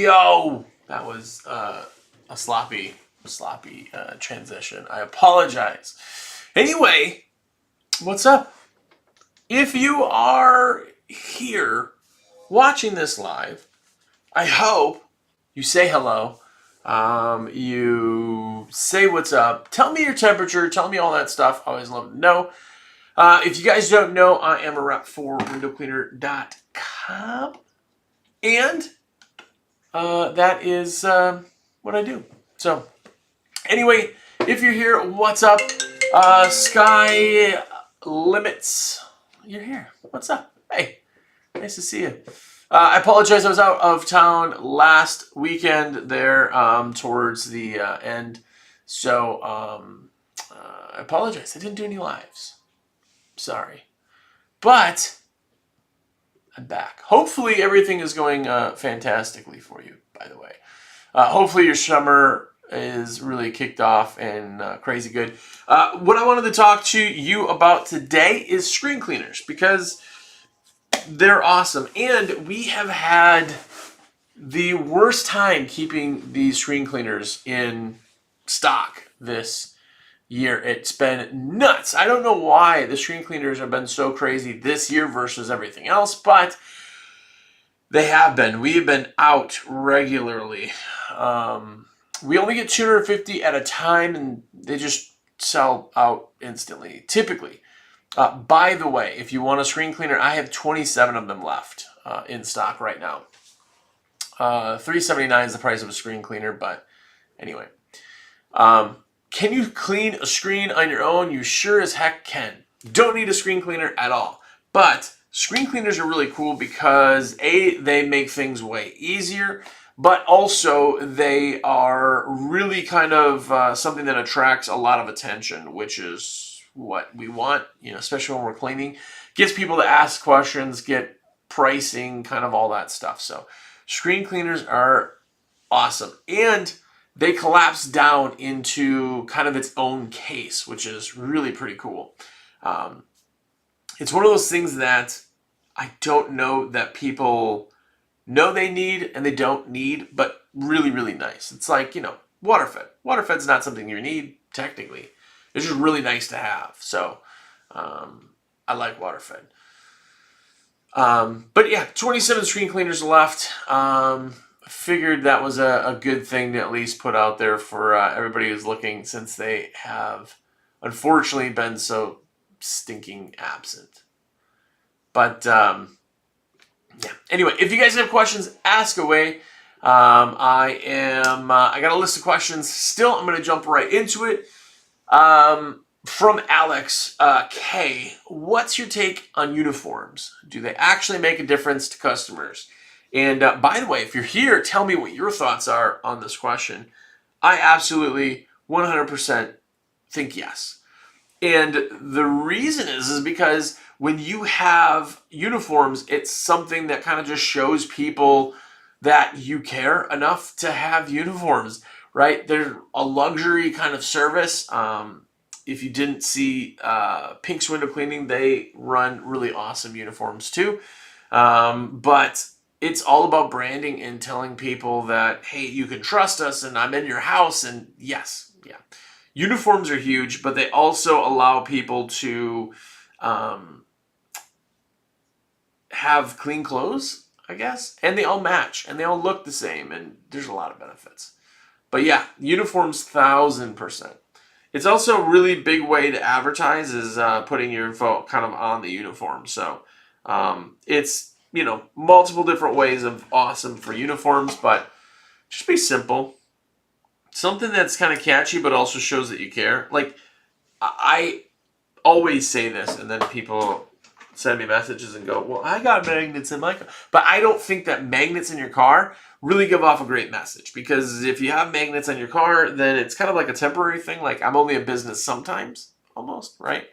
Yo, that was a sloppy transition. I apologize. Anyway, what's up? If you are here watching this live, I hope you say hello. You say what's up. Tell me your temperature. Tell me all that stuff. I always love to know. If you guys don't know, I am a rep for windowcleaner.com. And that is what I do. So, anyway, if you're here, what's up? Sky Limits, you're here. What's up? Hey, nice to see you. I apologize. I was out of town last weekend there towards the end. So, I apologize. I didn't do any lives. Sorry. But I'm back. Hopefully everything is going fantastically for you, by the way. Hopefully your summer is really kicked off and crazy good. What I wanted to talk to you about today is screen cleaners because they're awesome. And we have had the worst time keeping these screen cleaners in stock this year. It's been nuts. I don't know why the screen cleaners have been so crazy this year versus everything else, but they have been. We have been out regularly. We only get 250 at a time, and they just sell out instantly, typically. By the way, if you want a screen cleaner, I have 27 of them left in stock right now. $379 is the price of a screen cleaner, but anyway. Can you clean a screen on your own? You sure as heck can. Don't need a screen cleaner at all. But screen cleaners are really cool because A, they make things way easier, but also they are really kind of something that attracts a lot of attention, which is what we want, especially when we're cleaning. Gets people to ask questions, get pricing, kind of all that stuff. So screen cleaners are awesome. And they collapse down into kind of its own case, which is really pretty cool. It's one of those things that I don't know that people know they need and they don't need, but really, really nice. It's like, waterfed. Waterfed's not something you need, technically. It's just really nice to have. So I like waterfed. But yeah, 27 screen cleaners left. Figured that was a good thing to at least put out there for everybody who's looking, since they have unfortunately been so stinking absent. But yeah. Anyway, if you guys have questions, ask away. I got a list of questions still. I'm going to jump right into it. From Alex K. What's your take on uniforms? Do they actually make a difference to customers? And by the way, if you're here, tell me what your thoughts are on this question. I absolutely 100% think yes. And the reason is because when you have uniforms, it's something that kind of just shows people that you care enough to have uniforms, right? They're a luxury kind of service. If you didn't see Pink's Window Cleaning, they run really awesome uniforms too. But it's all about branding and telling people that, hey, you can trust us and I'm in your house. And yes, yeah. Uniforms are huge, but they also allow people to have clean clothes, I guess. And they all match and they all look the same. And there's a lot of benefits. But yeah, uniforms, 1,000%. It's also a really big way to advertise is putting your info kind of on the uniform. So it's, multiple different ways of awesome for uniforms, but just be simple. Something that's kind of catchy, but also shows that you care. Like, I always say this, and then people send me messages and go, well, I got magnets in my car. But I don't think that magnets in your car really give off a great message, because if you have magnets on your car, then it's kind of like a temporary thing. Like, I'm only a business sometimes, almost, right?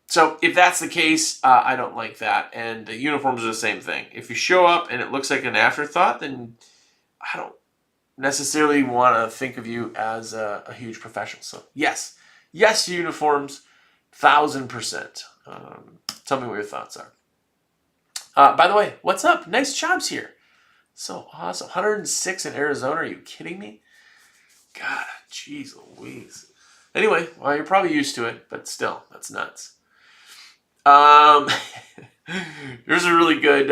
So if that's the case, I don't like that. And the uniforms are the same thing. If you show up and it looks like an afterthought, then I don't necessarily want to think of you as a huge professional. So yes, uniforms, 1,000%. Tell me what your thoughts are. By the way, what's up? Nice jobs here. So awesome. 106 in Arizona. Are you kidding me? God, jeez Louise. Anyway, well, you're probably used to it, but still, that's nuts. Here's a really good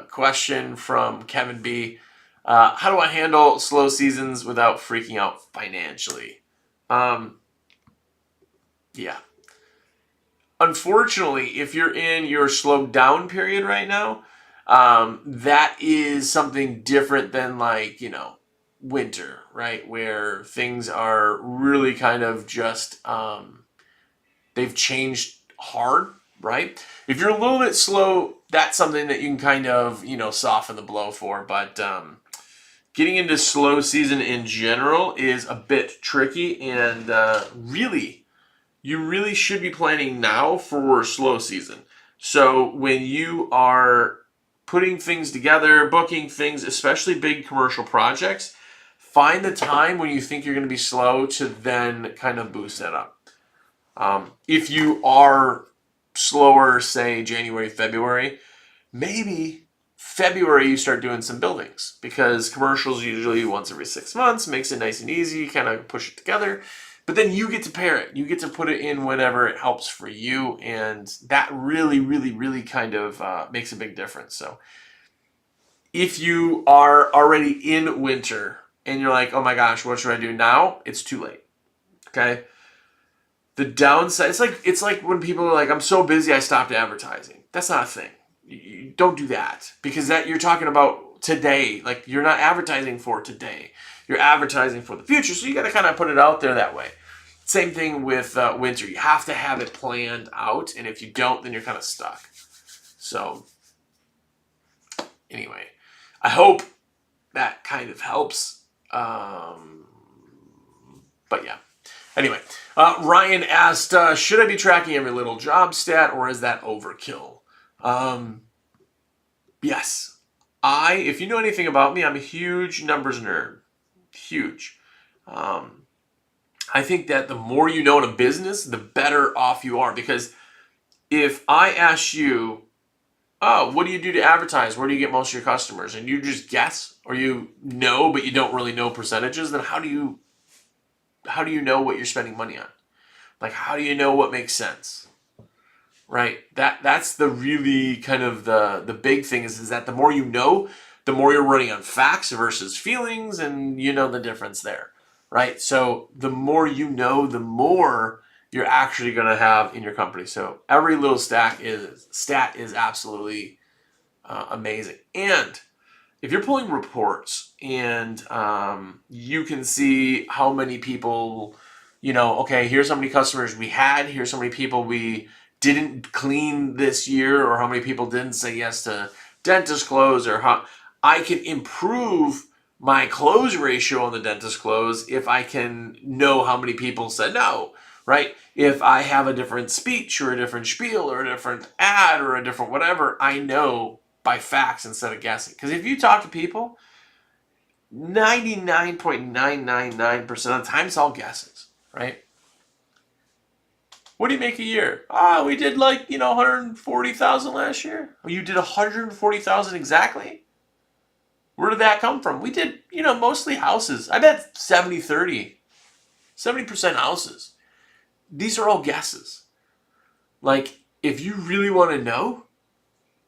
question from Kevin B. How do I handle slow seasons without freaking out financially? Yeah. Unfortunately, if you're in your slowed down period right now, that is something different than, like, winter, right? Where things are really kind of just, they've changed hard, right? If you're a little bit slow, that's something that you can kind of, soften the blow for. But getting into slow season in general is a bit tricky, and you really should be planning now for slow season. So when you are putting things together, booking things, especially big commercial projects, find the time when you think you're going to be slow to then kind of boost that up. If you are slower, say January, February, maybe February you start doing some buildings, because commercials usually once every 6 months, makes it nice and easy, kind of push it together. But then you get to pair it. You get to put it in whenever it helps for you, and that really, really, really kind of makes a big difference. So if you are already in winter and you're like, oh my gosh, what should I do now? It's too late. Okay? The downside, it's like when people are like, I'm so busy I stopped advertising. That's not a thing. You don't do that, because that you're talking about today. Like, you're not advertising for today. You're advertising for the future. So you got to kind of put it out there that way. Same thing with winter. You have to have it planned out, and if you don't, then you're kind of stuck. So anyway, I hope that kind of helps. But yeah. Anyway, Ryan asked, should I be tracking every little job stat, or is that overkill? Yes. If you know anything about me, I'm a huge numbers nerd. Huge. I think that the more you know in a business, the better off you are. Because if I ask you, oh, what do you do to advertise? Where do you get most of your customers? And you just guess, or you know, but you don't really know percentages, then how do you know what you're spending money on? Like, how do you know what makes sense? Right? That's the really kind of the big thing is that the more you know, the more you're running on facts versus feelings, and you know the difference there. Right? So the more you know, the more you're actually going to have in your company. So every little stat is absolutely amazing. And if you're pulling reports and you can see how many people, okay, here's how many customers we had, here's how many people we didn't clean this year, or how many people didn't say yes to dentist close, or how I can improve my close ratio on the dentist close if I can know how many people said no, right? If I have a different speech or a different spiel or a different ad or a different whatever, I know by facts instead of guessing. Because if you talk to people, 99.999% of the time it's all guesses, right? What do you make a year? We did 140,000 last year. You did 140,000 exactly? Where did that come from? We did, mostly houses. I bet 70% houses. These are all guesses. Like, if you really want to know,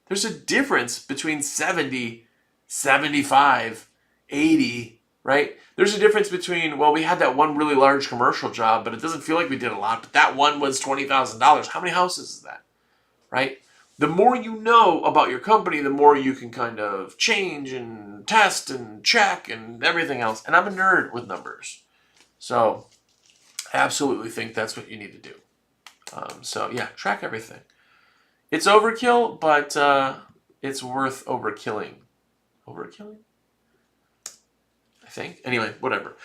there's a difference between 70, 75, 80, right? There's a difference between, well, we had that one really large commercial job, but it doesn't feel like we did a lot, but that one was $20,000. How many houses is that, right? The more you know about your company, the more you can kind of change and test and check and everything else. And I'm a nerd with numbers. So I absolutely think that's what you need to do. So yeah, track everything. It's overkill, but it's worth overkilling. Overkilling? I think. Anyway, whatever.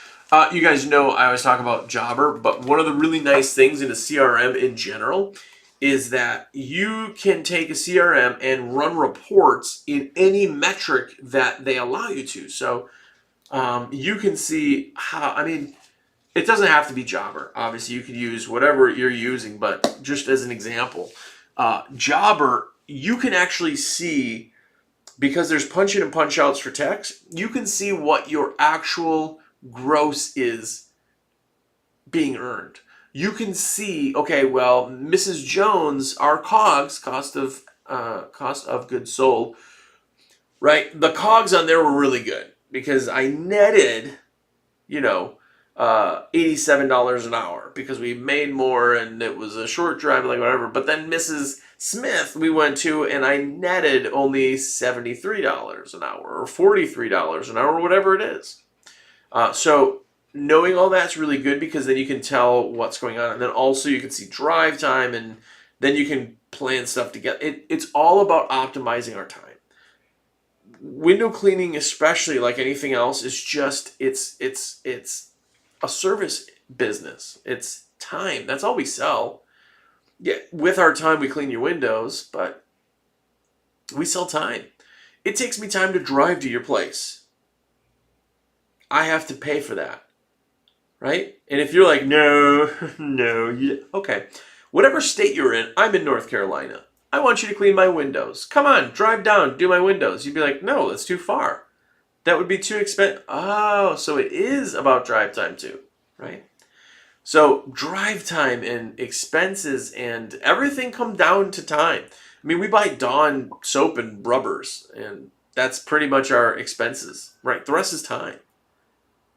You guys know I always talk about Jobber, but one of the really nice things in a CRM in general is that you can take a CRM and run reports in any metric that they allow you to. So you can see how, I mean, it doesn't have to be Jobber. Obviously, you could use whatever you're using, but just as an example, Jobber, you can actually see, because there's punch in and punch outs for text, you can see what your actual gross is being earned. You can see, okay, well, Mrs. Jones, our COGS, cost of goods sold, right? The COGS on there were really good because I netted, $87 an hour because we made more and it was a short drive, like whatever. But then Mrs. Smith, we went to, and I netted only $73 an hour or $43 an hour, or whatever it is. So knowing all that's really good because then you can tell what's going on. And then also you can see drive time, and then you can plan stuff together. It's all about optimizing our time. Window cleaning, especially like anything else, is just, it's a service business. It's time. That's all we sell. Yeah, with our time we clean your windows, but we sell time. It takes me time to drive to your place. I have to pay for that, right? And if you're like, no, okay. Whatever state you're in, I'm in North Carolina. I want you to clean my windows. Come on, drive down, do my windows. You'd be like, no, that's too far. That would be too expensive. Oh, so it is about drive time too, right? So drive time and expenses and everything come down to time. I mean, we buy Dawn soap and rubbers, and that's pretty much our expenses, right? The rest is time.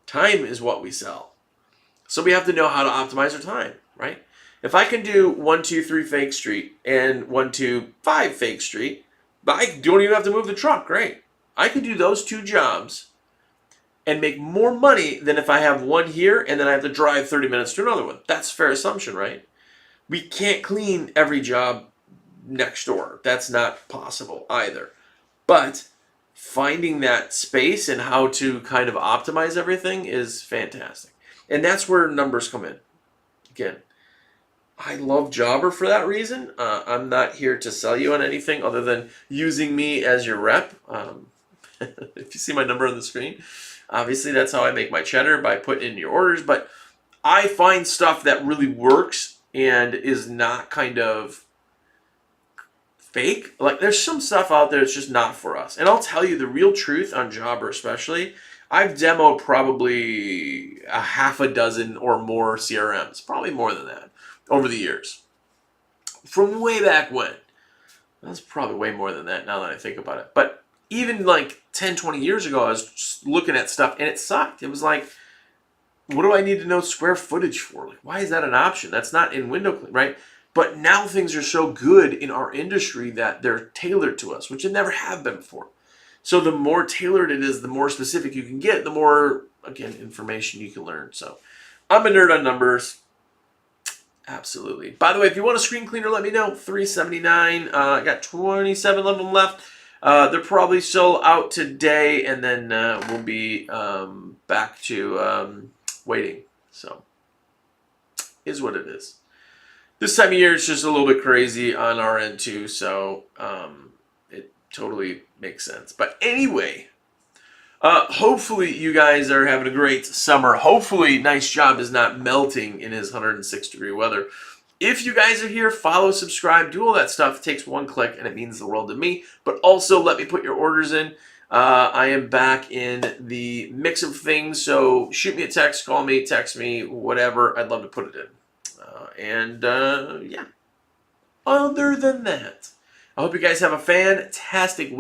Time is what we sell. So we have to know how to optimize our time, right? If I can do 123 Fake Street and 125 Fake Street, I don't even have to move the truck, right? I could do those two jobs and make more money than if I have one here and then I have to drive 30 minutes to another one. That's a fair assumption, right? We can't clean every job next door. That's not possible either. But finding that space and how to kind of optimize everything is fantastic. And that's where numbers come in. Again, I love Jobber for that reason. I'm not here to sell you on anything other than using me as your rep. If you see my number on the screen, obviously that's how I make my cheddar, by putting in your orders. But I find stuff that really works and is not kind of fake. Like, there's some stuff out there that's just not for us. And I'll tell you the real truth on Jobber especially. I've demoed probably a half a dozen or more CRMs, probably more than that, over the years. From way back when. That's probably way more than that now that I think about it. But even like 10, 20 years ago, I was just looking at stuff and it sucked. It was like, what do I need to know square footage for? Like, why is that an option? That's not in window clean, right? But now things are so good in our industry that they're tailored to us, which it never have been before. So the more tailored it is, the more specific you can get, the more, again, information you can learn. So I'm a nerd on numbers. Absolutely. By the way, if you want a screen cleaner, let me know. $379. I got 27 of them left. They're probably still out today, and then we'll be back to waiting. So, is what it is. This time of year, it's just a little bit crazy on our end too, so it totally makes sense. But anyway, hopefully you guys are having a great summer. Hopefully Nice Job is not melting in his 106-degree weather. If you guys are here, follow, subscribe, do all that stuff. It takes one click, and it means the world to me. But also, let me put your orders in. I am back in the mix of things, so shoot me a text, call me, text me, whatever. I'd love to put it in. Yeah. Other than that, I hope you guys have a fantastic week.